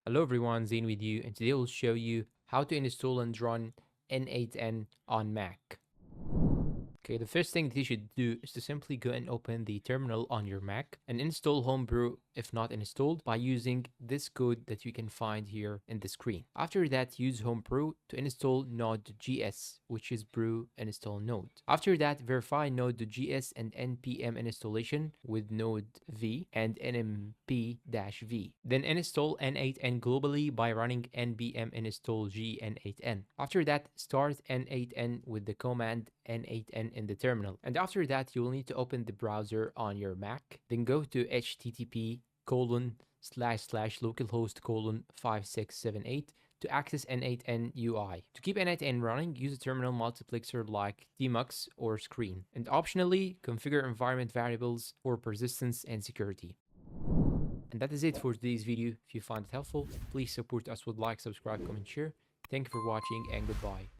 Hello everyone, Zane with you, and today we'll show you how to install and run n8n on Mac. Okay, the first thing that you should do is to simply go and open the terminal on your Mac and install Homebrew if not installed by using this code that you can find here in the screen. After that, use Homebrew to install node.js, which is brew install node. After that, verify node.js and npm installation with node v and nmp-v. Then install n8n globally by running npm install g n8n. After that, start n8n with the command n8n in the terminal. And after that, you will need to open the browser on your Mac. Then go to http://localhost:5678 to access n8n UI. To keep n8n running, use a terminal multiplexer like tmux or screen. And optionally, configure environment variables for persistence and security. And that is it for today's video. If you found it helpful, please support us with like, subscribe, comment, share. Thank you for watching and goodbye.